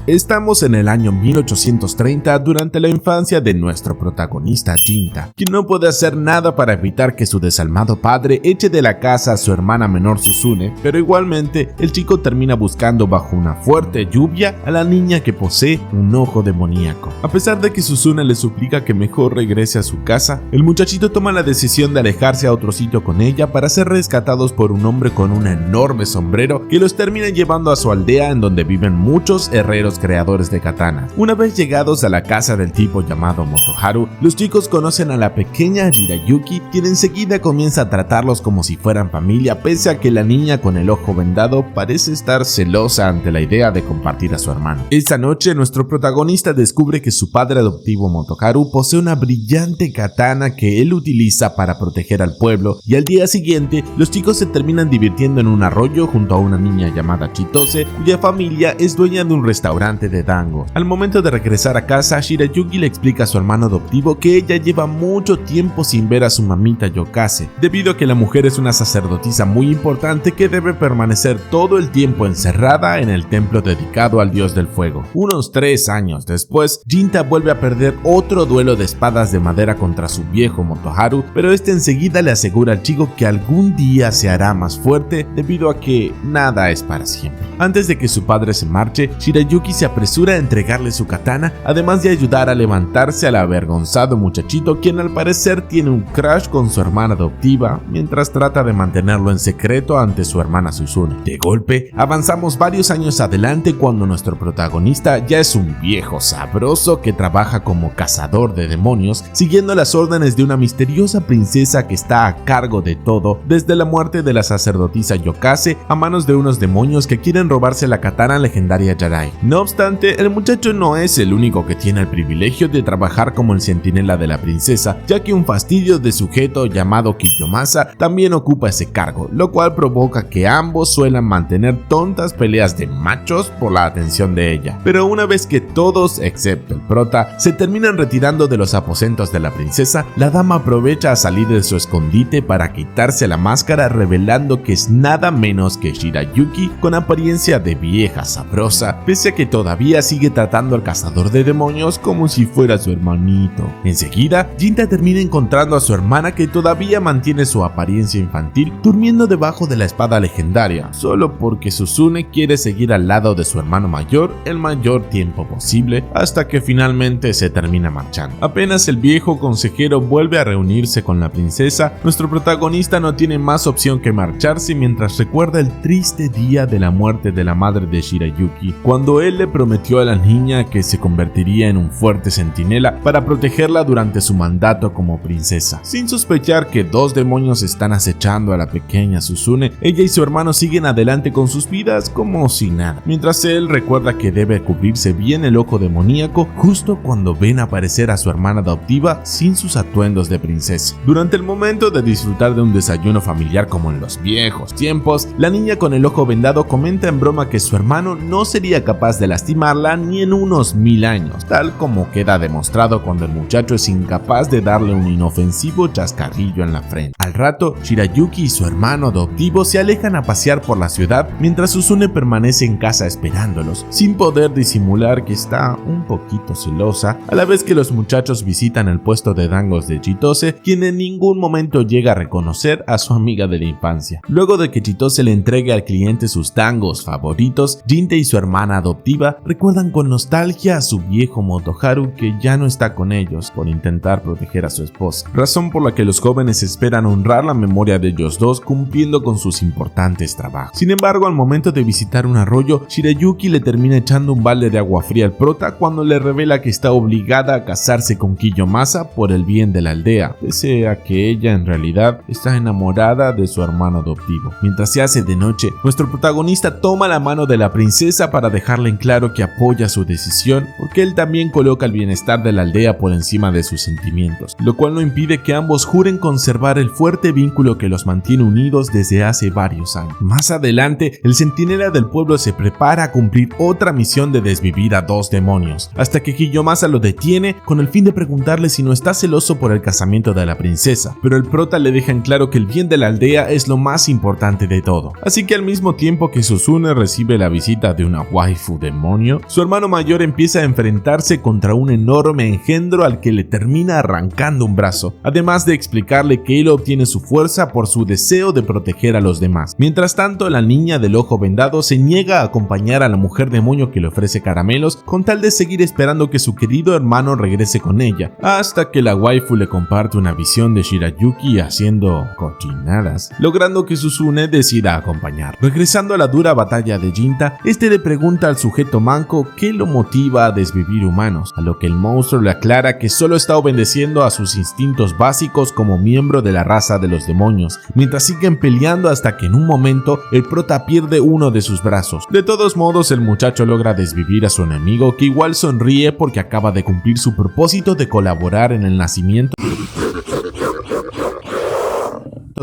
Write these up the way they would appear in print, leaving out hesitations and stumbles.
Estamos en el año 1830 durante la infancia de nuestro protagonista Jinta, quien no puede hacer nada para evitar que su desalmado padre eche de la casa a su hermana menor Susune, pero igualmente el chico termina buscando bajo una fuerte lluvia a la niña que posee un ojo demoníaco. A pesar de que Susune le suplica que mejor regrese a su casa, el muchachito toma la decisión de alejarse a otro sitio con ella para ser rescatados por un hombre con un enorme sombrero que los termina llevando a su aldea en donde viven muchos herreros creadores de katanas. Una vez llegados a la casa del tipo llamado Motoharu, los chicos conocen a la pequeña Jirayuki, quien enseguida comienza a tratarlos como si fueran familia, pese a que la niña con el ojo vendado parece estar celosa ante la idea de compartir a su hermano. Esta noche nuestro protagonista descubre que su padre adoptivo Motoharu posee una brillante katana que él utiliza para proteger al pueblo, y al día siguiente los chicos se terminan divirtiendo en un arroyo junto a una niña llamada Chitose, cuya familia es dueña de un restaurante de dango. Al momento de regresar a casa, Shirayuki le explica a su hermano adoptivo que ella lleva mucho tiempo sin ver a su mamita Yokase, debido a que la mujer es una sacerdotisa muy importante que debe permanecer todo el tiempo encerrada en el templo dedicado al dios del fuego. Unos 3 años después, Jinta vuelve a perder otro duelo de espadas de madera contra su viejo Motoharu, pero este enseguida le asegura al chico que algún día se hará más fuerte debido a que nada es para siempre. Antes de que su padre se marche, Shirayuki se apresura a entregarle su katana, además de ayudar a levantarse al avergonzado muchachito, quien al parecer tiene un crush con su hermana adoptiva, mientras trata de mantenerlo en secreto ante su hermana Susune. De golpe, avanzamos varios años adelante cuando nuestro protagonista ya es un viejo sabroso que trabaja como cazador de demonios, siguiendo las órdenes de una misteriosa princesa que está a cargo de todo, desde la muerte de la sacerdotisa Yokase a manos de unos demonios que quieren robarse la katana legendaria Yarai. No obstante, el muchacho no es el único que tiene el privilegio de trabajar como el centinela de la princesa, ya que un fastidio de sujeto llamado Kiyomasa también ocupa ese cargo, lo cual provoca que ambos suelan mantener tontas peleas de machos por la atención de ella. Pero una vez que todos, excepto el prota, se terminan retirando de los aposentos de la princesa, la dama aprovecha a salir de su escondite para quitarse la máscara, revelando que es nada menos que Shirayuki con apariencia de vieja sabrosa, pese a que todavía sigue tratando al cazador de demonios como si fuera su hermanito. Enseguida, Jinta termina encontrando a su hermana, que todavía mantiene su apariencia infantil, durmiendo debajo de la espada legendaria, solo porque Susune quiere seguir al lado de su hermano mayor el mayor tiempo posible, hasta que finalmente se termina marchando. Apenas el viejo consejero vuelve a reunirse con la princesa, nuestro protagonista no tiene más opción que marcharse mientras recuerda el triste día de la muerte de la madre de Shirayuki, cuando él le prometió a la niña que se convertiría en un fuerte centinela para protegerla durante su mandato como princesa. Sin sospechar que 2 demonios están acechando a la pequeña Susune, ella y su hermano siguen adelante con sus vidas como si nada, mientras él recuerda que debe cubrirse bien el ojo demoníaco justo cuando ven aparecer a su hermana adoptiva sin sus atuendos de princesa. Durante el momento de disfrutar de un desayuno familiar como en los viejos tiempos, la niña con el ojo vendado comenta en broma que su hermano no sería capaz de lastimarla ni en unos 1000 años, tal como queda demostrado cuando el muchacho es incapaz de darle un inofensivo chascarrillo en la frente. Al rato, Shirayuki y su hermano adoptivo se alejan a pasear por la ciudad, mientras Susune permanece en casa esperándolos, sin poder disimular que está un poquito celosa, a la vez que los muchachos visitan el puesto de dangos de Chitose, quien en ningún momento llega a reconocer a su amiga de la infancia. Luego de que Chitose le entregue al cliente sus dangos favoritos, Jinta y su hermana adoptiva recuerdan con nostalgia a su viejo Motoharu, que ya no está con ellos por intentar proteger a su esposa, razón por la que los jóvenes esperan honrar la memoria de ellos dos cumpliendo con sus importantes trabajos. Sin embargo, al momento de visitar un arroyo, Shirayuki le termina echando un balde de agua fría al prota cuando le revela que está obligada a casarse con Kiyomasa por el bien de la aldea, pese a que ella en realidad está enamorada de su hermano adoptivo. Mientras se hace de noche, nuestro protagonista toma la mano de la princesa para dejarle en claro que apoya su decisión, porque él también coloca el bienestar de la aldea por encima de sus sentimientos, lo cual no impide que ambos juren conservar el fuerte vínculo que los mantiene unidos desde hace varios años. Más adelante, el centinela del pueblo se prepara a cumplir otra misión de desvivir a 2 demonios, hasta que Kiyomasa lo detiene con el fin de preguntarle si no está celoso por el casamiento de la princesa, pero el prota le deja en claro que el bien de la aldea es lo más importante de todo. Así que al mismo tiempo que Susune recibe la visita de una waifu de demonio, su hermano mayor empieza a enfrentarse contra un enorme engendro al que le termina arrancando un brazo, además de explicarle que él obtiene su fuerza por su deseo de proteger a los demás. Mientras tanto, la niña del ojo vendado se niega a acompañar a la mujer demonio que le ofrece caramelos con tal de seguir esperando que su querido hermano regrese con ella, hasta que la waifu le comparte una visión de Shirayuki haciendo cochinadas, logrando que Suzune decida acompañar. Regresando a la dura batalla de Jinta, este le pregunta al sujeto manco qué lo motiva a desvivir humanos, a lo que el monstruo le aclara que solo está obedeciendo a sus instintos básicos como miembro de la raza de los demonios, mientras siguen peleando hasta que en un momento el prota pierde uno de sus brazos. De todos modos, el muchacho logra desvivir a su enemigo, que igual sonríe porque acaba de cumplir su propósito de colaborar en el nacimiento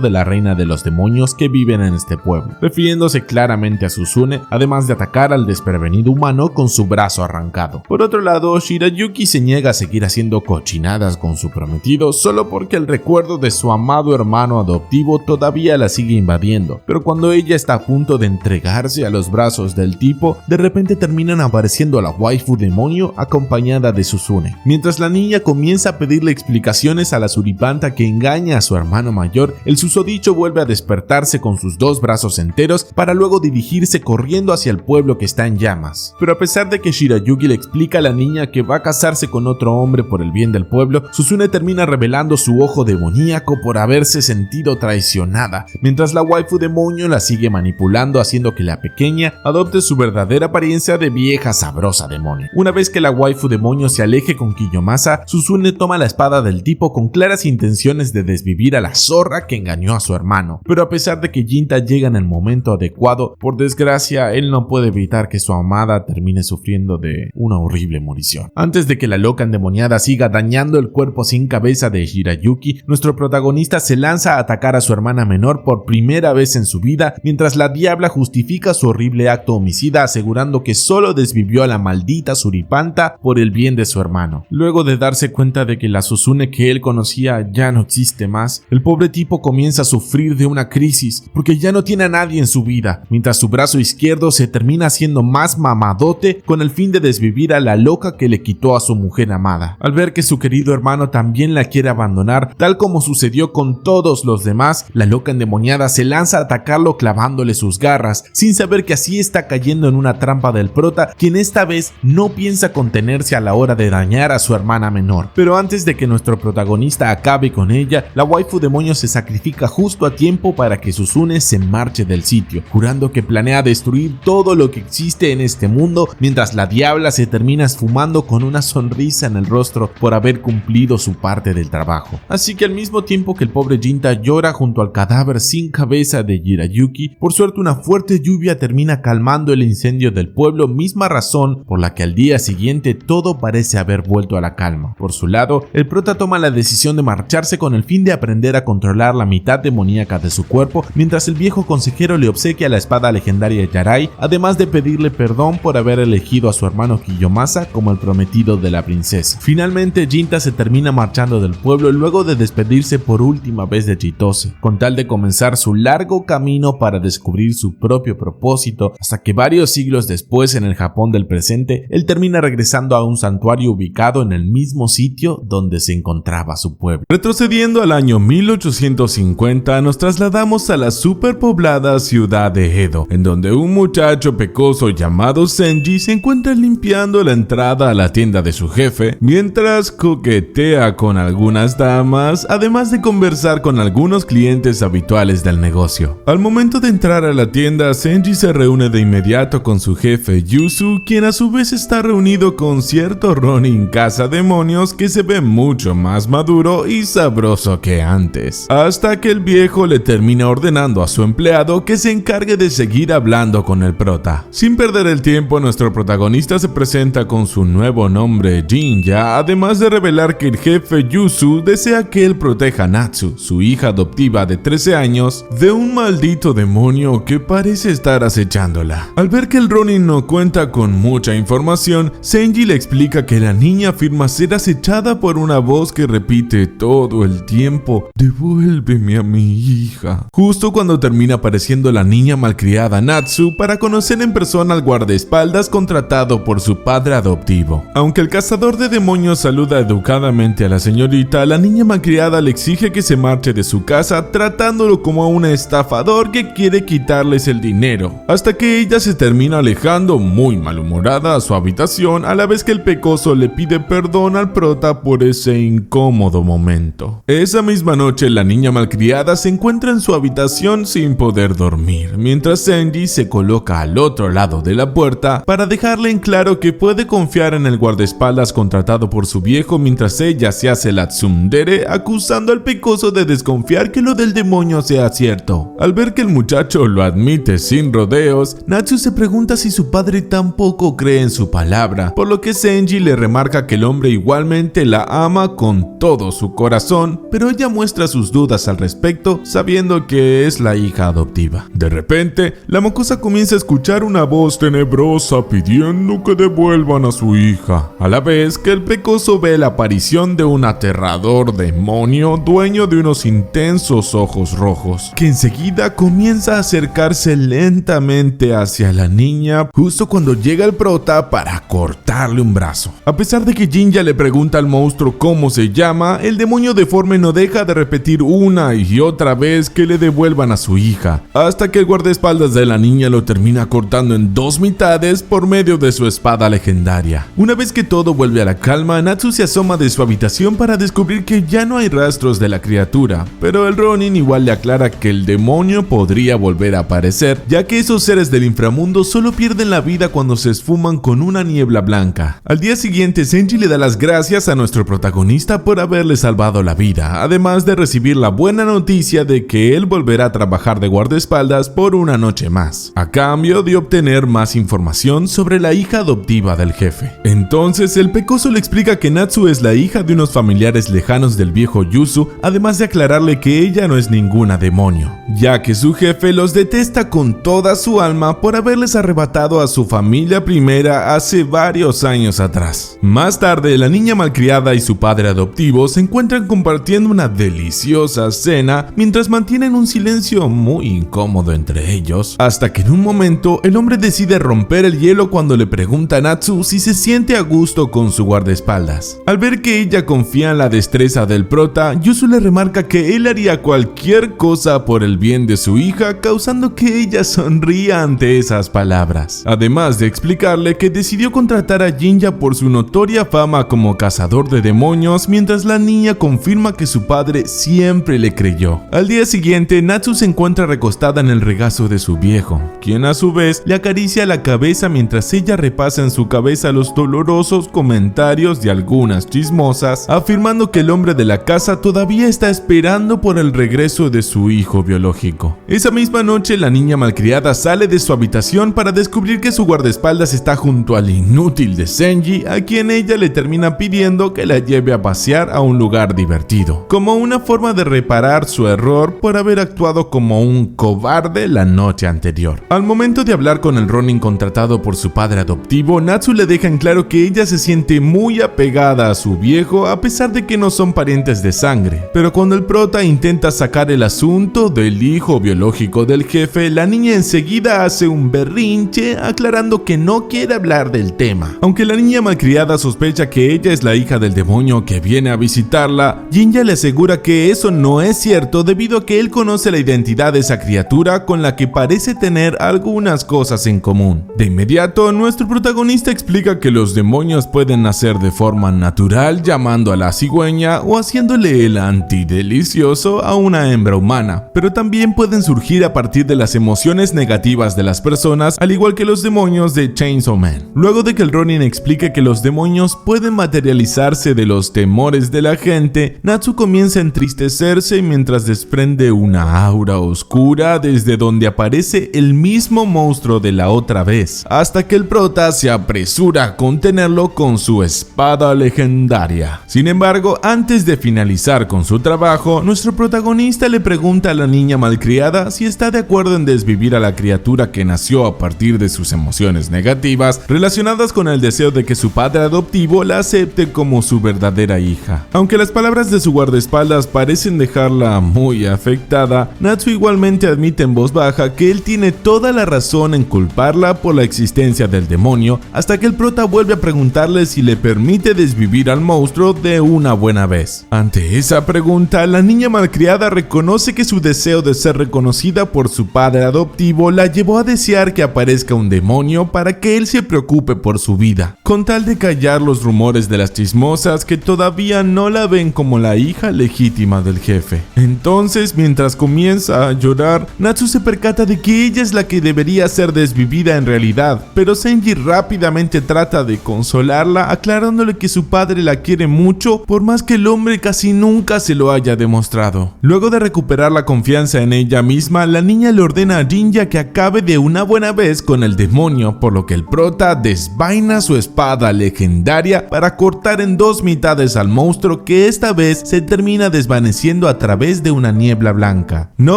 de la reina de los demonios que viven en este pueblo, refiriéndose claramente a Suzune, además de atacar al desprevenido humano con su brazo arrancado. Por otro lado, Shirayuki se niega a seguir haciendo cochinadas con su prometido solo porque el recuerdo de su amado hermano adoptivo todavía la sigue invadiendo, pero cuando ella está a punto de entregarse a los brazos del tipo, de repente terminan apareciendo la waifu demonio acompañada de Suzune. Mientras la niña comienza a pedirle explicaciones a la suripanta que engaña a su hermano mayor, el susodicho vuelve a despertarse con sus dos brazos enteros para luego dirigirse corriendo hacia el pueblo que está en llamas. Pero a pesar de que Shirayuki le explica a la niña que va a casarse con otro hombre por el bien del pueblo, Suzune termina revelando su ojo demoníaco por haberse sentido traicionada, mientras la waifu demonio la sigue manipulando haciendo que la pequeña adopte su verdadera apariencia de vieja sabrosa demonio. Una vez que la waifu demonio se aleje con Kiyomasa, Suzune toma la espada del tipo con claras intenciones de desvivir a la zorra que engañó a su hermano, pero a pesar de que Jinta llega en el momento adecuado, por desgracia él no puede evitar que su amada termine sufriendo de una horrible morición. Antes de que la loca endemoniada siga dañando el cuerpo sin cabeza de Shirayuki, nuestro protagonista se lanza a atacar a su hermana menor por primera vez en su vida, mientras la diabla justifica su horrible acto homicida asegurando que solo desvivió a la maldita suripanta por el bien de su hermano. Luego de darse cuenta de que la Suzune que él conocía ya no existe más, el pobre tipo comienza a sufrir de una crisis porque ya no tiene a nadie en su vida, mientras su brazo izquierdo se termina haciendo más mamadote con el fin de desvivir a la loca que le quitó a su mujer amada. Al ver que su querido hermano también la quiere abandonar, tal como sucedió con todos los demás, la loca endemoniada se lanza a atacarlo clavándole sus garras, sin saber que así está cayendo en una trampa del prota, quien esta vez no piensa contenerse a la hora de dañar a su hermana menor. Pero antes de que nuestro protagonista acabe con ella, la waifu demonio se sacrifica justo a tiempo para que Suzune se marche del sitio, jurando que planea destruir todo lo que existe en este mundo, mientras la diabla se termina esfumando con una sonrisa en el rostro por haber cumplido su parte del trabajo. Así que al mismo tiempo que el pobre Jinta llora junto al cadáver sin cabeza de Shirayuki, por suerte una fuerte lluvia termina calmando el incendio del pueblo, misma razón por la que al día siguiente todo parece haber vuelto a la calma. Por su lado, el prota toma la decisión de marcharse con el fin de aprender a controlar la mitad demoníaca de su cuerpo, mientras el viejo consejero le obsequia la espada legendaria Yarai, además de pedirle perdón por haber elegido a su hermano Kiyomasa como el prometido de la princesa. Finalmente, Jinta se termina marchando del pueblo luego de despedirse por última vez de Chitose, con tal de comenzar su largo camino para descubrir su propio propósito, hasta que varios siglos después, en el Japón del presente, él termina regresando a un santuario ubicado en el mismo sitio donde se encontraba su pueblo. Retrocediendo al año 1850, nos trasladamos a la superpoblada ciudad de Edo, en donde un muchacho pecoso llamado Senji se encuentra limpiando la entrada a la tienda de su jefe, mientras coquetea con algunas damas, además de conversar con algunos clientes habituales del negocio. Al momento de entrar a la tienda, Senji se reúne de inmediato con su jefe Yusu, quien a su vez está reunido con cierto Ronin cazademonios que se ve mucho más maduro y sabroso que antes, hasta que el viejo le termina ordenando a su empleado que se encargue de seguir hablando con el prota. Sin perder el tiempo, nuestro protagonista se presenta con su nuevo nombre Jinja, además de revelar que el jefe Yusu desea que él proteja a Natsu, su hija adoptiva de 13 años, de un maldito demonio que parece estar acechándola. Al ver que el Ronin no cuenta con mucha información, Senji le explica que la niña afirma ser acechada por una voz que repite todo el tiempo: "Devuélveme devuélveme a mi hija. Justo cuando termina apareciendo la niña malcriada Natsu para conocer en persona al guardaespaldas contratado por su padre adoptivo. Aunque el cazador de demonios saluda educadamente a la señorita, la niña malcriada le exige que se marche de su casa tratándolo como a un estafador que quiere quitarles el dinero, hasta que ella se termina alejando muy malhumorada a su habitación a la vez que el pecoso le pide perdón al prota por ese incómodo momento. Esa misma noche la niña malcriada se encuentra en su habitación sin poder dormir, mientras Senji se coloca al otro lado de la puerta para dejarle en claro que puede confiar en el guardaespaldas contratado por su viejo, mientras ella se hace la tsundere acusando al pecoso de desconfiar que lo del demonio sea cierto. Al ver que el muchacho lo admite sin rodeos, Natsu se pregunta si su padre tampoco cree en su palabra, por lo que Senji le remarca que el hombre igualmente la ama con todo su corazón, pero ella muestra sus dudas al respecto, sabiendo que es la hija adoptiva. De repente, la mocosa comienza a escuchar una voz tenebrosa pidiendo que devuelvan a su hija, a la vez que el pecoso ve la aparición de un aterrador demonio dueño de unos intensos ojos rojos, que enseguida comienza a acercarse lentamente hacia la niña justo cuando llega el prota para cortarle un brazo. A pesar de que Jinja le pregunta al monstruo cómo se llama, el demonio deforme no deja de repetir una y otra vez que le devuelvan a su hija, hasta que el guardaespaldas de la niña lo termina cortando en dos mitades por medio de su espada legendaria. Una vez que todo vuelve a la calma, Natsu se asoma de su habitación para descubrir que ya no hay rastros de la criatura, pero el Ronin igual le aclara que el demonio podría volver a aparecer, ya que esos seres del inframundo solo pierden la vida cuando se esfuman con una niebla blanca. Al día siguiente, Senji le da las gracias a nuestro protagonista por haberle salvado la vida, además de recibir la buena noticia de que él volverá a trabajar de guardaespaldas por una noche más, a cambio de obtener más información sobre la hija adoptiva del jefe. Entonces, el pecoso le explica que Natsu es la hija de unos familiares lejanos del viejo Yuzu, además de aclararle que ella no es ninguna demonio, ya que su jefe los detesta con toda su alma por haberles arrebatado a su familia primera hace varios años atrás. Más tarde, la niña malcriada y su padre adoptivo se encuentran compartiendo una deliciosa cena mientras mantienen un silencio muy incómodo entre ellos, hasta que en un momento el hombre decide romper el hielo cuando le pregunta a Natsu si se siente a gusto con su guardaespaldas. Al ver que ella confía en la destreza del prota, Yuzu le remarca que él haría cualquier cosa por el bien de su hija, causando que ella sonría ante esas palabras, además de explicarle que decidió contratar a Jinja por su notoria fama como cazador de demonios, mientras la niña confirma que su padre siempre le creyó. Al día siguiente, Natsu se encuentra recostada en el regazo de su viejo, quien a su vez le acaricia la cabeza mientras ella repasa en su cabeza los dolorosos comentarios de algunas chismosas, afirmando que el hombre de la casa todavía está esperando por el regreso de su hijo biológico. Esa misma noche, la niña malcriada sale de su habitación para descubrir que su guardaespaldas está junto al inútil de Senji, a quien ella le termina pidiendo que la lleve a pasear a un lugar divertido, como una forma de reparar su error por haber actuado como un cobarde la noche anterior. Al momento de hablar con el Ronin contratado por su padre adoptivo, Natsu le deja en claro que ella se siente muy apegada a su viejo a pesar de que no son parientes de sangre, pero cuando el prota intenta sacar el asunto del hijo biológico del jefe, la niña enseguida hace un berrinche aclarando que no quiere hablar del tema. Aunque la niña malcriada sospecha que ella es la hija del demonio que viene a visitarla, Jinja le asegura que eso no es cierto debido a que él conoce la identidad de esa criatura con la que parece tener algunas cosas en común. De inmediato, nuestro protagonista explica que los demonios pueden nacer de forma natural llamando a la cigüeña o haciéndole el antidelicioso a una hembra humana, pero también pueden surgir a partir de las emociones negativas de las personas, al igual que los demonios de Chainsaw Man. Luego de que el Ronin explique que los demonios pueden materializarse de los temores de la gente, Natsu comienza a entristecerse mientras desprende una aura oscura desde donde aparece el mismo monstruo de la otra vez, hasta que el prota se apresura a contenerlo con su espada legendaria. Sin embargo, antes de finalizar con su trabajo, nuestro protagonista le pregunta a la niña malcriada si está de acuerdo en desvivir a la criatura que nació a partir de sus emociones negativas relacionadas con el deseo de que su padre adoptivo la acepte como su verdadera hija. Aunque las palabras de su guardaespaldas parecen dejarla notarla muy afectada, Natsu igualmente admite en voz baja que él tiene toda la razón en culparla por la existencia del demonio, hasta que el prota vuelve a preguntarle si le permite desvivir al monstruo de una buena vez. Ante esa pregunta, la niña malcriada reconoce que su deseo de ser reconocida por su padre adoptivo la llevó a desear que aparezca un demonio para que él se preocupe por su vida, con tal de callar los rumores de las chismosas que todavía no la ven como la hija legítima del jefe. Entonces, mientras comienza a llorar, Natsu se percata de que ella es la que debería ser desvivida en realidad, pero Senji rápidamente trata de consolarla, aclarándole que su padre la quiere mucho, por más que el hombre casi nunca se lo haya demostrado. Luego de recuperar la confianza en ella misma, la niña le ordena a Jinja que acabe de una buena vez con el demonio, por lo que el prota desvaina su espada legendaria para cortar en dos mitades al monstruo, que esta vez se termina desvaneciendo a través de una niebla blanca. No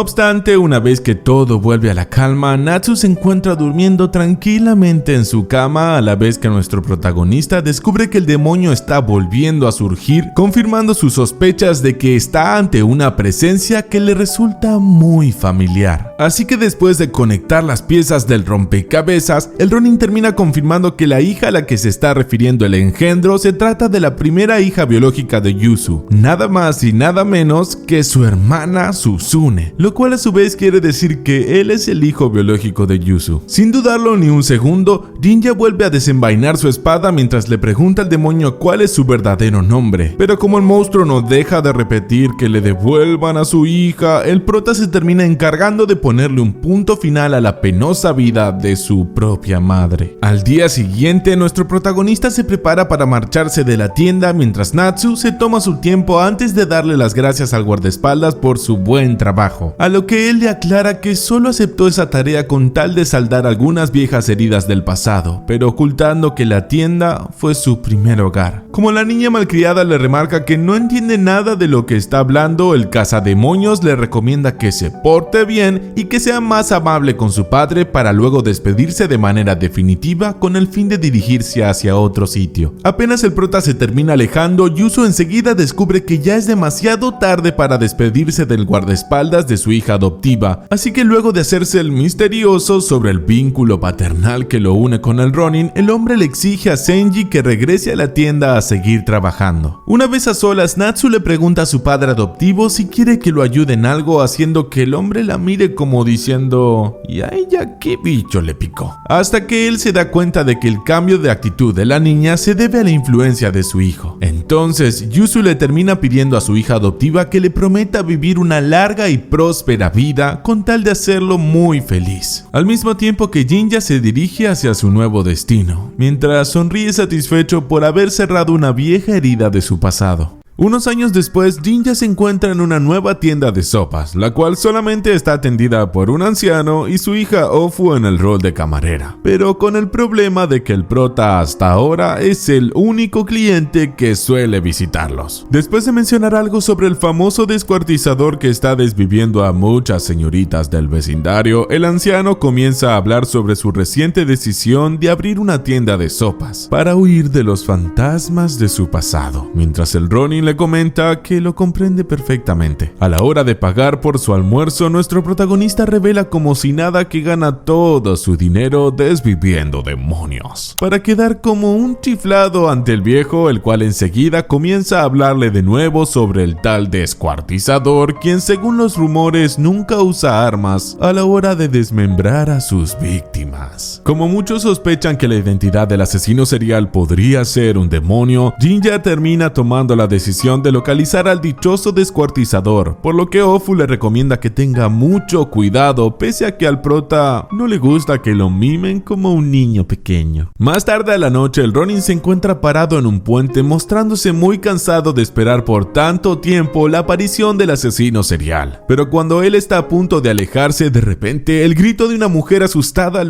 obstante, una vez que todo vuelve a la calma, Natsu se encuentra durmiendo tranquilamente en su cama, a la vez que nuestro protagonista descubre que el demonio está volviendo a surgir, confirmando sus sospechas de que está ante una presencia que le resulta muy familiar. Así que después de conectar las piezas del rompecabezas, el Ronin termina confirmando que la hija a la que se está refiriendo el engendro se trata de la primera hija biológica de Yuzu, nada más y nada menos que su hermana Suzune, lo cual a su vez quiere decir que él es el hijo biológico de Yuzu. Sin dudarlo ni un segundo, Jinja vuelve a desenvainar su espada mientras le pregunta al demonio cuál es su verdadero nombre, pero como el monstruo no deja de repetir que le devuelvan a su hija, el prota se termina encargando de ponerle un punto final a la penosa vida de su propia madre. Al día siguiente, nuestro protagonista se prepara para marcharse de la tienda, mientras Natsu se toma su tiempo antes de darle las gracias al guardaespaldas por su buen trabajo, a lo que él le aclara que solo aceptó esa tarea con tal de saldar algunas viejas heridas del pasado, pero ocultando que la tienda fue su primer hogar. Como la niña malcriada le remarca que no entiende nada de lo que está hablando, el cazademonios le recomienda que se porte bien y que sea más amable con su padre, para luego despedirse de manera definitiva con el fin de dirigirse hacia otro sitio. Apenas el prota se termina alejando, Yuzu enseguida descubre que ya es demasiado tarde para despedirse del guardaespaldas de su hija adoptiva, así que luego de hacerse el misterioso sobre el vínculo paternal que lo une con el Ronin, el hombre le exige a Senji que regrese a la tienda a seguir trabajando. Una vez a solas, Natsu le pregunta a su padre adoptivo si quiere que lo ayude en algo, haciendo que el hombre la mire como diciendo: ¿y a ella qué bicho le picó? Hasta que él se da cuenta de que el cambio de actitud de la niña se debe a la influencia de su hijo. Entonces, Yuzu le termina pidiendo a su hija adoptiva que le prometa vivir una larga y próspera vida con tal de hacerlo muy feliz, al mismo tiempo que Jinja se dirige hacia su nuevo destino, mientras sonríe satisfecho por haber cerrado una vieja herida de su pasado. Unos años después, Jinja se encuentra en una nueva tienda de sopas, la cual solamente está atendida por un anciano y su hija Ofu en el rol de camarera, pero con el problema de que el prota hasta ahora es el único cliente que suele visitarlos. Después de mencionar algo sobre el famoso descuartizador que está desviviendo a muchas señoritas del vecindario, el anciano comienza a hablar sobre su reciente decisión de abrir una tienda de sopas para huir de los fantasmas de su pasado, mientras el Ronin le comenta que lo comprende perfectamente. A la hora de pagar por su almuerzo, nuestro protagonista revela como si nada que gana todo su dinero desviviendo demonios, para quedar como un chiflado ante el viejo, el cual enseguida comienza a hablarle de nuevo sobre el tal descuartizador, quien según los rumores nunca usa armas a la hora de desmembrar a sus víctimas. Como muchos sospechan que la identidad del asesino serial podría ser un demonio, Jinja termina tomando la decisión de localizar al dichoso descuartizador, por lo que Ofu le recomienda que tenga mucho cuidado, pese a que al prota no le gusta que lo mimen como un niño pequeño. Más tarde a la noche, el Ronin se encuentra parado en un puente, mostrándose muy cansado de esperar por tanto tiempo la aparición del asesino serial. Pero cuando él está a punto de alejarse, de repente el grito de una mujer asustada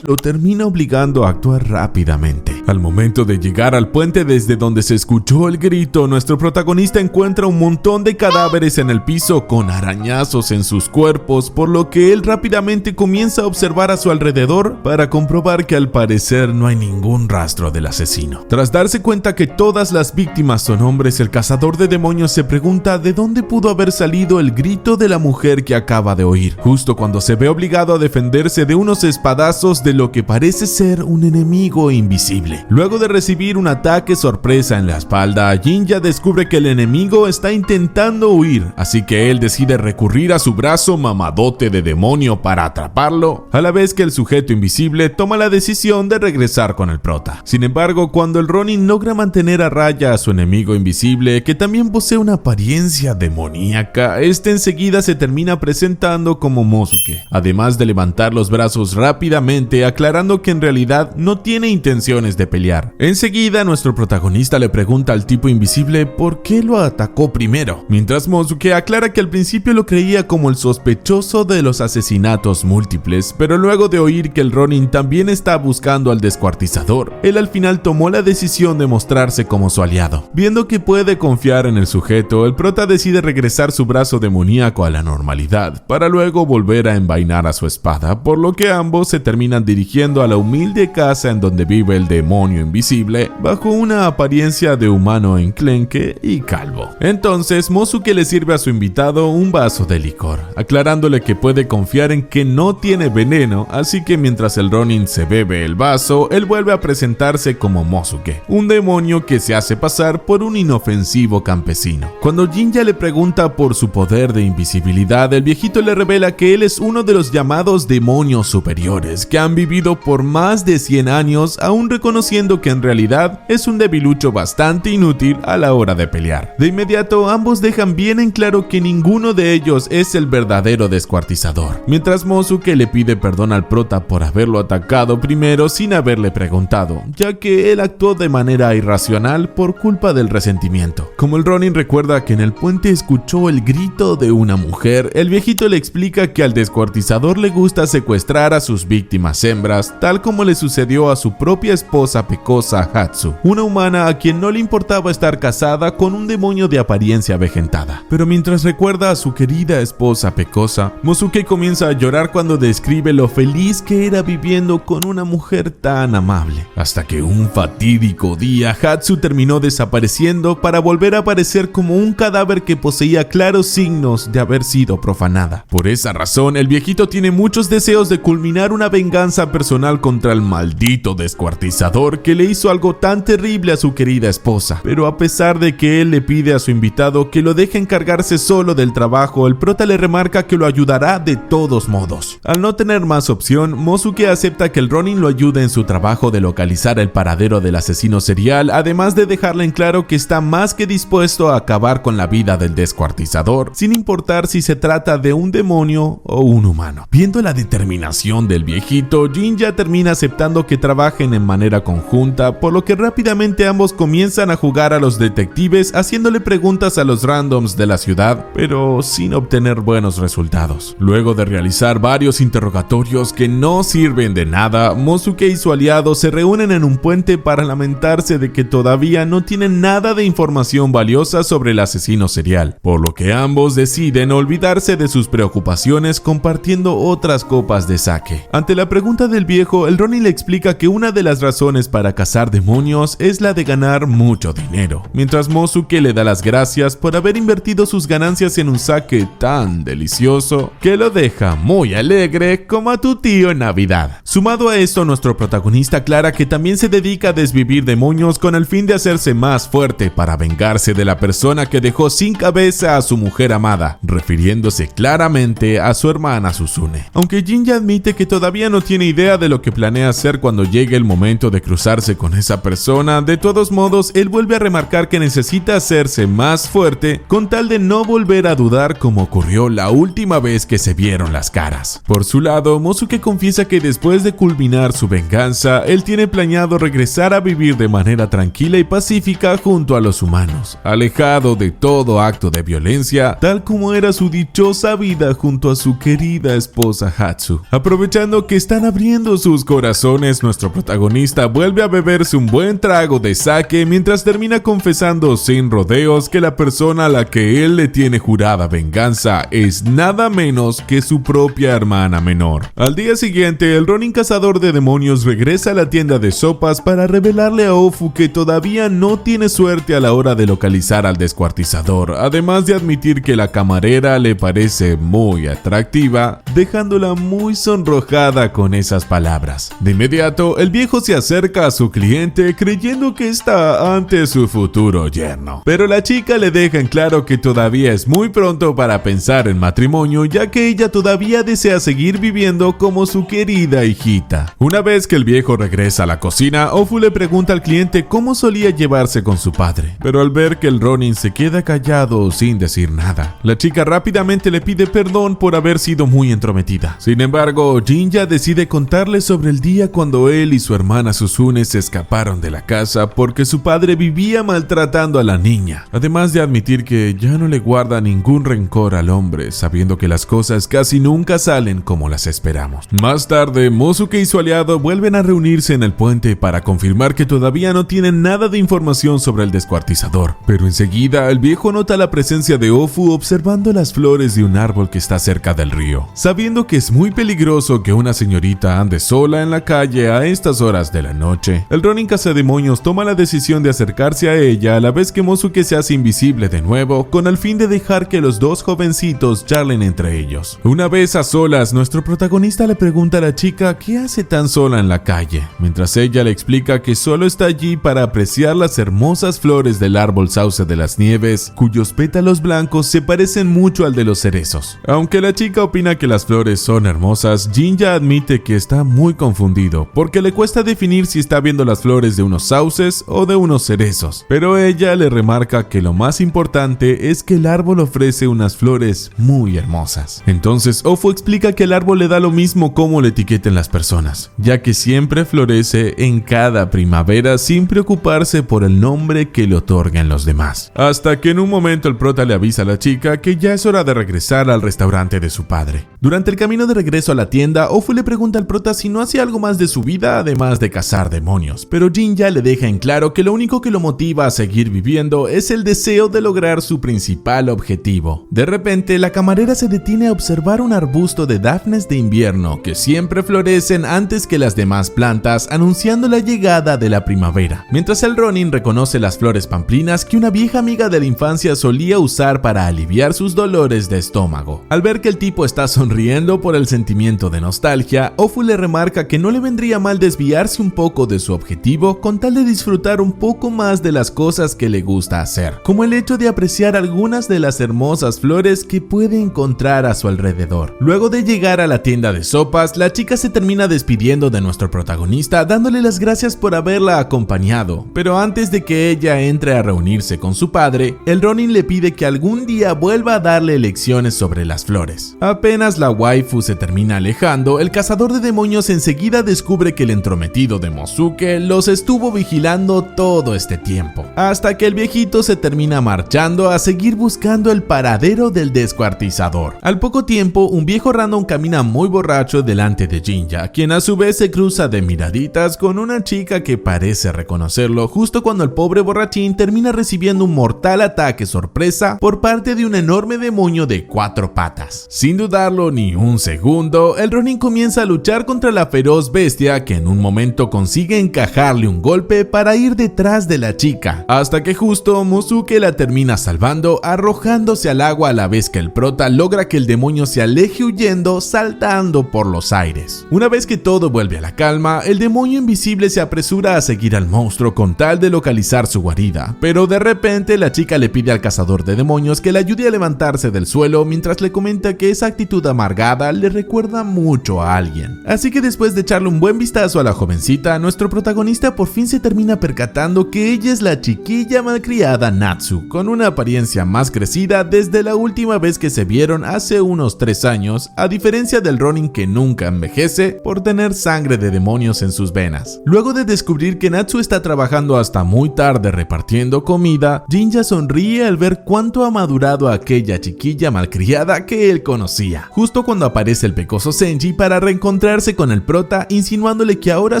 lo termina obligando a actuar rápidamente. muerte. Al momento de llegar al puente desde donde se escuchó el grito, nuestro protagonista encuentra un montón de cadáveres en el piso con arañazos en sus cuerpos, por lo que él rápidamente comienza a observar a su alrededor para comprobar que al parecer no hay ningún rastro del asesino. Tras darse cuenta que todas las víctimas son hombres, el cazador de demonios se pregunta de dónde pudo haber salido el grito de la mujer que acaba de oír, justo cuando se ve obligado a defenderse de unos espadazos de lo que parece ser un enemigo invisible. Luego de recibir un ataque sorpresa en la espalda, Jinja descubre que el enemigo está intentando huir, así que él decide recurrir a su brazo mamadote de demonio para atraparlo, a la vez que el sujeto invisible toma la decisión de regresar con el prota. Sin embargo, cuando el Ronin logra mantener a raya a su enemigo invisible, que también posee una apariencia demoníaca, este enseguida se termina presentando como Mosuke, además de levantar los brazos rápidamente, aclarando que en realidad no tiene intenciones de pelear. Enseguida, nuestro protagonista le pregunta al tipo invisible por qué lo atacó primero, mientras Mosuke aclara que al principio lo creía como el sospechoso de los asesinatos múltiples, pero luego de oír que el Ronin también está buscando al descuartizador, él al final tomó la decisión de mostrarse como su aliado. Viendo que puede confiar en el sujeto, el prota decide regresar su brazo demoníaco a la normalidad, para luego volver a envainar a su espada, por lo que ambos se terminan dirigiendo a la humilde casa en donde vive el demonio invisible, bajo una apariencia de humano enclenque y calvo. Entonces, Mosuke le sirve a su invitado un vaso de licor, aclarándole que puede confiar en que no tiene veneno, así que mientras el Ronin se bebe el vaso, él vuelve a presentarse como Mosuke, un demonio que se hace pasar por un inofensivo campesino. Cuando Jinja le pregunta por su poder de invisibilidad, el viejito le revela que él es uno de los llamados demonios superiores, que han vivido por más de 100 años, aún reconociendo que en realidad es un debilucho bastante inútil a la hora de pelear. De inmediato, ambos dejan bien en claro que ninguno de ellos es el verdadero descuartizador, mientras Mosuke le pide perdón al prota por haberlo atacado primero sin haberle preguntado, ya que él actuó de manera irracional por culpa del resentimiento. Como el Ronin recuerda que en el puente escuchó el grito de una mujer, el viejito le explica que al descuartizador le gusta secuestrar a sus víctimas hembras, tal como le sucedió a su propia esposa pecosa Hatsu, una humana a quien no le importaba estar casada con un demonio de apariencia avejentada. Pero mientras recuerda a su querida esposa pecosa, Mosuke comienza a llorar cuando describe lo feliz que era viviendo con una mujer tan amable, hasta que un fatídico día Hatsu terminó desapareciendo para volver a aparecer como un cadáver que poseía claros signos de haber sido profanada. Por esa razón, el viejito tiene muchos deseos de culminar una venganza personal contra el maldito descuartizador que le hizo algo tan terrible a su querida esposa. Pero a pesar de que él le pide a su invitado que lo deje encargarse solo del trabajo, el prota le remarca que lo ayudará de todos modos. Al no tener más opción, Mosuke acepta que el Ronin lo ayude en su trabajo de localizar el paradero del asesino serial, además de dejarle en claro que está más que dispuesto a acabar con la vida del descuartizador, sin importar si se trata de un demonio o un humano. Viendo la determinación del viejito, Jinja termina aceptando que trabajen en manera conjunta, por lo que rápidamente ambos comienzan a jugar a los detectives haciéndole preguntas a los randoms de la ciudad, pero sin obtener buenos resultados. Luego de realizar varios interrogatorios que no sirven de nada, Mosuke y su aliado se reúnen en un puente para lamentarse de que todavía no tienen nada de información valiosa sobre el asesino serial, por lo que ambos deciden olvidarse de sus preocupaciones compartiendo otras copas de sake. Ante la pregunta del viejo, el Ronin le explica que una de las razones para cazar demonios es la de ganar mucho dinero, mientras Mosuke le da las gracias por haber invertido sus ganancias en un sake tan delicioso que lo deja muy alegre como a tu tío en Navidad. Sumado a esto, nuestro protagonista aclara que también se dedica a desvivir demonios con el fin de hacerse más fuerte para vengarse de la persona que dejó sin cabeza a su mujer amada, refiriéndose claramente a su hermana Suzune. Aunque Jinja admite que todavía no tiene idea de lo que planea hacer cuando llegue el momento de cruzarse con esa persona, de todos modos él vuelve a remarcar que necesita hacerse más fuerte con tal de no volver a dudar como ocurrió la última vez que se vieron las caras. Por su lado, Mosuke confiesa que después de culminar su venganza, él tiene planeado regresar a vivir de manera tranquila y pacífica junto a los humanos, alejado de todo acto de violencia, tal como era su dichosa vida junto a su querida esposa Hatsu. Aprovechando que están abriendo sus corazones, nuestro protagonista vuelve a beberse un buen trago de sake mientras termina confesando sin rodeos que la persona a la que él le tiene jurada venganza es nada menos que su propia hermana menor. Al día siguiente, el Ronin cazador de demonios regresa a la tienda de sopas para revelarle a Ofu que todavía no tiene suerte a la hora de localizar al descuartizador, además de admitir que la camarera le parece muy atractiva, dejándola muy sonrojada con esas palabras. De inmediato, el viejo se acerca a su cliente creyendo que está ante su futuro yerno, pero la chica le deja en claro que todavía es muy pronto para pensar en matrimonio, ya que ella todavía desea seguir viviendo como su querida hijita. Una vez que el viejo regresa a la cocina, Ofu le pregunta al cliente cómo solía llevarse con su padre, pero al ver que el Ronin se queda callado sin decir nada, la chica rápidamente le pide perdón por haber sido muy entrometida. Sin embargo, Jinja decide contarle sobre el día cuando él y su hermana Susune se escaparon de la casa porque su padre vivía maltratando a la niña, además de admitir que ya no le guarda ningún rencor al hombre, sabiendo que las cosas casi nunca salen como las esperamos. Más tarde, Mosuke y su aliado vuelven a reunirse en el puente para confirmar que todavía no tienen nada de información sobre el descuartizador, pero enseguida el viejo nota la presencia de Ofu observando las flores de un árbol que está cerca del río. Sabiendo que es muy peligroso que una señorita ande sola en la calle a estas horas de la noche, el Ronin cazademonios toma la decisión de acercarse a ella a la vez que Mosuke se hace invisible de nuevo, con el fin de dejar que los dos jovencitos charlen entre ellos. Una vez a solas, nuestro protagonista le pregunta a la chica qué hace tan sola en la calle, mientras ella le explica que solo está allí para apreciar las hermosas flores del árbol sauce de las nieves, cuyos pétalos blancos se parecen mucho al de los cerezos. Aunque la chica opina que las flores son hermosas, Jinja admite que está muy confundido, porque le cuesta definir si está viendo las flores de unos sauces o de unos cerezos, pero ella le remarca que lo más importante es que el árbol ofrece unas flores muy hermosas. Entonces Ofu explica que el árbol le da lo mismo como le etiqueten las personas, ya que siempre florece en cada primavera sin preocuparse por el nombre que le otorgan los demás. Hasta que en un momento el prota le avisa a la chica que ya es hora de regresar al restaurante de su padre. Durante el camino de regreso a la tienda, Ofu le pregunta al prota si no hacía algo más de su vida además de cazar demonios, pero Jinja le deja en claro que lo único que lo motiva a seguir viviendo es el deseo de lograr su principal objetivo. De repente, la camarera se detiene a observar un arbusto de dafnes de invierno que siempre florecen antes que las demás plantas, anunciando la llegada de la primavera, mientras el Ronin reconoce las flores pamplinas que una vieja amiga de la infancia solía usar para aliviar sus dolores de estómago. Al ver que el tipo está sonriendo por el sentimiento de nostalgia, Ofu le remarca que no le vendría mal desviarse un poco de su objetivo con tal de disfrutar un poco más de las cosas que le gusta hacer, como el hecho de apreciar algunas de las hermosas flores que puede encontrar a su alrededor. Luego de llegar a la tienda de sopas, la chica se termina despidiendo de nuestro protagonista, dándole las gracias por haberla acompañado, pero antes de que ella entre a reunirse con su padre, el Ronin le pide que algún día vuelva a darle lecciones sobre las flores. Apenas la waifu se termina alejando, el cazador de demonios enseguida descubre que el entrometido de Mosuke los estuvo vigilando todo este tiempo, hasta que el viejito se termina marchando a seguir buscando el paradero del descuartizador. Al poco tiempo, un viejo random camina muy borracho delante de Jinja, quien a su vez se cruza de miraditas con una chica que parece reconocerlo justo cuando el pobre borrachín termina recibiendo un mortal ataque sorpresa por parte de un enorme demonio de 4 patas. Sin dudarlo ni un segundo, el Ronin comienza a luchar contra la feroz bestia, que en un momento consigue encajarle un golpe para ir detrás de la chica, hasta que justo Mosuke la termina salvando arrojándose al agua a la vez que el prota logra que el demonio se aleje huyendo saltando por los aires. Una vez que todo vuelve a la calma, el demonio invisible se apresura a seguir al monstruo con tal de localizar su guarida, pero de repente la chica le pide al cazador de demonios que le ayude a levantarse del suelo mientras le comenta que esa actitud amargada le recuerda mucho a alguien. Así que después de echarle un buen vistazo a la jovencita, nuestro protagonista por fin se termina percatando que ella es la chiquilla malcriada Natsu, con una apariencia más crecida desde la última vez que se vieron hace unos 3 años, a diferencia del Ronin que nunca envejece por tener sangre de demonios en sus venas. Luego de descubrir que Natsu está trabajando hasta muy tarde repartiendo comida, Jinja sonríe al ver cuánto ha madurado aquella chiquilla malcriada que él conocía, justo cuando aparece el pecoso Senji para reencontrarse con el prota, insinuándole que ahora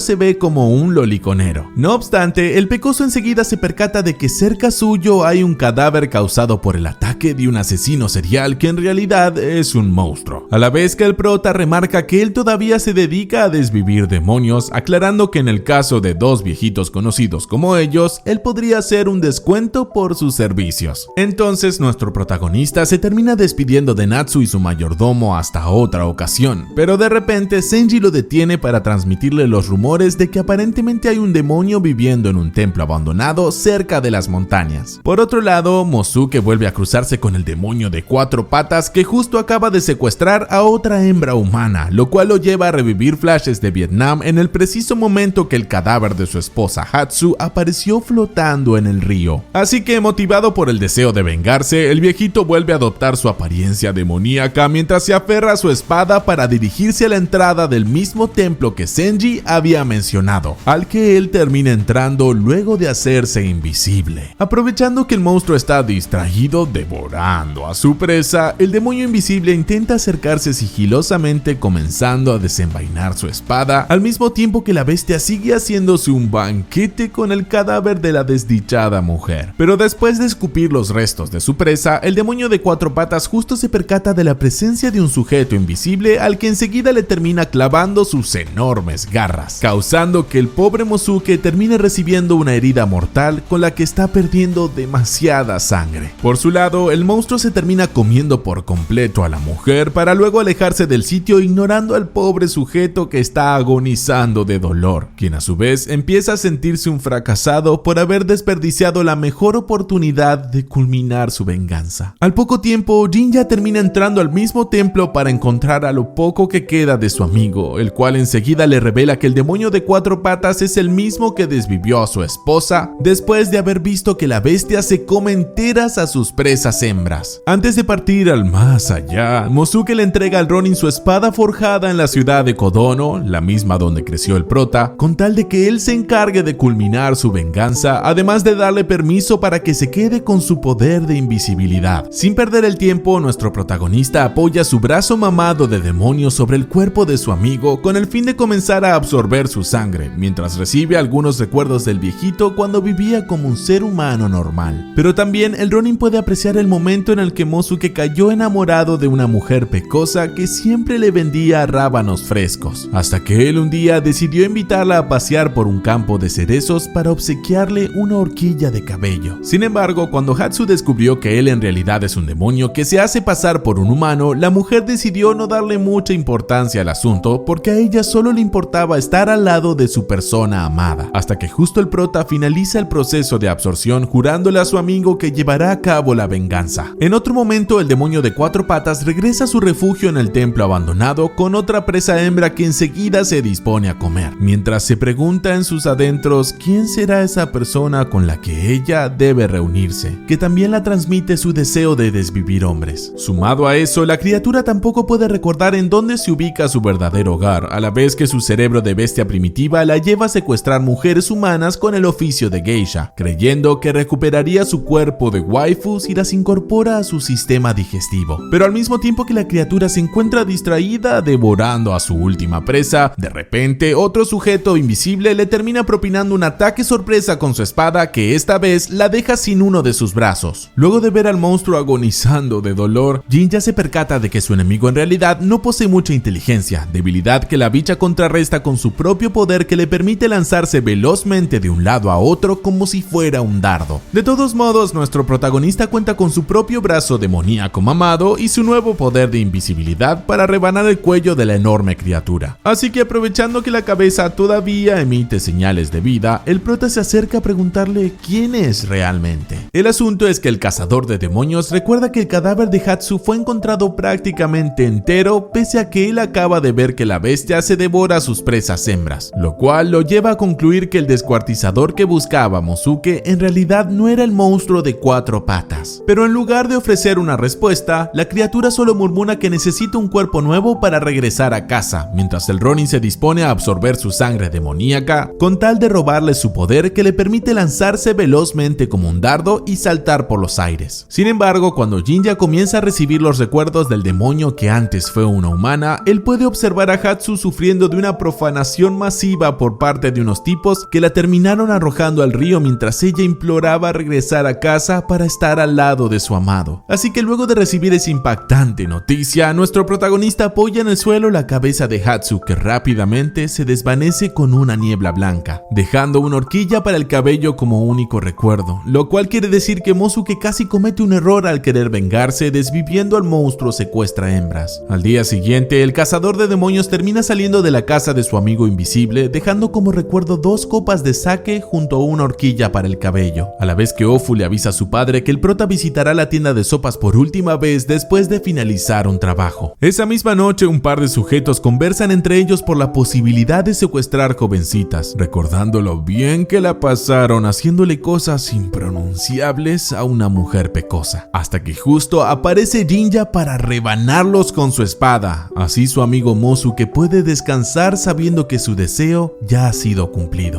se ve como un loliconero. No obstante, el pecoso enseguida se percata de que cerca suyo hay un cadáver causado por el ataque de un asesino serial que en realidad es un monstruo. A la vez que el prota remarca que él todavía se dedica a desvivir demonios, aclarando que en el caso de dos viejitos conocidos como ellos, él podría hacer un descuento por sus servicios. Entonces nuestro protagonista se termina despidiendo de Natsu y su mayordomo hasta otra ocasión, pero de repente Senji lo detiene para transmitirle los rumores de que aparentemente hay un demonio viviendo en un templo abandonado cerca de las montañas. Por otro lado, Mosuke vuelve a cruzarse con el demonio de 4 patas que justo acaba de secuestrar a otra hembra humana, lo cual lo lleva a revivir flashes de Vietnam en el preciso momento que el cadáver de su esposa Hatsu apareció flotando en el río. Así que, motivado por el deseo de vengarse, el viejito vuelve a adoptar su apariencia demoníaca mientras se aferra a su espada para dirigirse a la entrada del mismo templo que Senji había mencionado, al que él termina entrando luego de hacerse invisible. Aprovechando que el monstruo está distraído devorando a su presa, el demonio invisible intenta acercarse sigilosamente, comenzando a desenvainar su espada, al mismo tiempo que la bestia sigue haciéndose un banquete con el cadáver de la desdichada mujer. Pero después de escupir los restos de su presa, el demonio de 4 patas justo se percata de la presencia de un sujeto invisible al que enseguida le termina clavando sus enormes garras, causando que el pobre Mosuke termine recibiendo una herida mortal con la que está perdiendo demasiada sangre. Por su lado, el monstruo se termina comiendo por completo a la mujer para luego alejarse del sitio, ignorando al pobre sujeto que está agonizando de dolor, quien a su vez empieza a sentirse un fracasado por haber desperdiciado la mejor oportunidad de culminar su venganza. Al poco tiempo, Jinja termina entrando al mismo templo para encontrar a lo poco que queda de su amigo, el cual enseguida le revela que el demonio de 4 patas es el mismo que desvivió a su esposa después de haber visto que la bestia se come enteras a sus presas hembras. Antes de partir al más allá, Mosuke le entrega al Ronin su espada forjada en la ciudad de Kodono, la misma donde creció el prota, con tal de que él se encargue de culminar su venganza, además de darle permiso para que se quede con su poder de invisibilidad. Sin perder el tiempo, nuestro protagonista apoya su brazo mamado de demonio sobre el cuerpo de su amigo con el fin de comenzar a absorber su sangre, mientras recibe algunos recuerdos del viejito cuando vivía como un ser humano normal. Pero también el Ronin puede apreciar el momento en el que Mosuke cayó enamorado de una mujer pecosa que siempre le vendía rábanos frescos, hasta que él un día decidió invitarla a pasear por un campo de cerezos para obsequiarle una horquilla de cabello. Sin embargo, cuando Hatsu descubrió que él en realidad es un demonio que se hace pasar por un humano, la mujer decidió no darle mucha importancia al asunto porque a ella solo le importaba estar al lado de su persona amada, hasta que justo el prota finaliza el proceso de absorción jurándole a su amigo que llevará a cabo la venganza. En otro momento, el demonio de 4 patas regresa a su refugio en el templo abandonado con otra presa hembra que enseguida se dispone a comer, mientras se pregunta en sus adentros quién será esa persona con la que ella debe reunirse, que también la transmite su deseo de desvivir hombres. Sumado a eso, la criatura tampoco puede recordar en dónde se ubica su verdadero hogar, a la vez que su cerebro de bestia primitiva la lleva a secuestrar mujeres humanas con el oficio de geisha, creyendo que recuperaría su cuerpo de waifu si las incorpora a su sistema digestivo. Pero al mismo tiempo que la criatura se encuentra distraída devorando a su última presa, de repente otro sujeto invisible le termina propinando un ataque sorpresa con su espada que esta vez la deja sin uno de sus brazos. Luego de ver al monstruo agonizando de dolor, Jinja se percata de que su enemigo en realidad no posee mucha inteligencia, debilidad que la bicha contrarresta con su propio poder que le permite lanzarse velozmente de un lado a otro como si fuera un dardo. De todos modos, nuestro protagonista cuenta con su propio brazo demoníaco mamado y su nuevo poder de invisibilidad para rebanar el cuello de la enorme criatura. Así que, aprovechando que la cabeza todavía emite señales de vida, el prota se acerca a preguntarle quién es realmente. El asunto es que el cazador de demonios recuerda que el cadáver de Hatsu fue encontrado prácticamente entero, pese a que él acaba de ver que la bestia se devora a sus presas hembras, lo cual lo lleva a concluir que el descuartizador que buscaba Mosuke en realidad no era el monstruo de 4 patas. Pero en lugar de ofrecer una respuesta, la criatura solo murmura que necesita un cuerpo nuevo para regresar a casa, mientras el Ronin se dispone a absorber su sangre demoníaca con tal de robarle su poder que le permite lanzarse velozmente como un dardo y saltar por los aires. Sin embargo, cuando Jinja comienza a recibir los recuerdos del demonio que antes fue una humana, él puede observar a Hatsu sufriendo de una profanación masiva agresiva por parte de unos tipos que la terminaron arrojando al río mientras ella imploraba regresar a casa para estar al lado de su amado. Así que luego de recibir esa impactante noticia, nuestro protagonista apoya en el suelo la cabeza de Hatsu, que rápidamente se desvanece con una niebla blanca, dejando una horquilla para el cabello como único recuerdo, lo cual quiere decir que Mosuke casi comete un error al querer vengarse, desviviendo al monstruo secuestra hembras. Al día siguiente, el cazador de demonios termina saliendo de la casa de su amigo invisible, dejando como recuerdo 2 copas de sake junto a una horquilla para el cabello, a la vez que Ofu le avisa a su padre que el prota visitará la tienda de sopas por última vez después de finalizar un trabajo. Esa misma noche, un par de sujetos conversan entre ellos por la posibilidad de secuestrar jovencitas, recordando lo bien que la pasaron haciéndole cosas impronunciables a una mujer pecosa, hasta que justo aparece Jinja para rebanarlos con su espada. Así su amigo Mosuke puede descansar sabiendo que su deseo ya ha sido cumplido.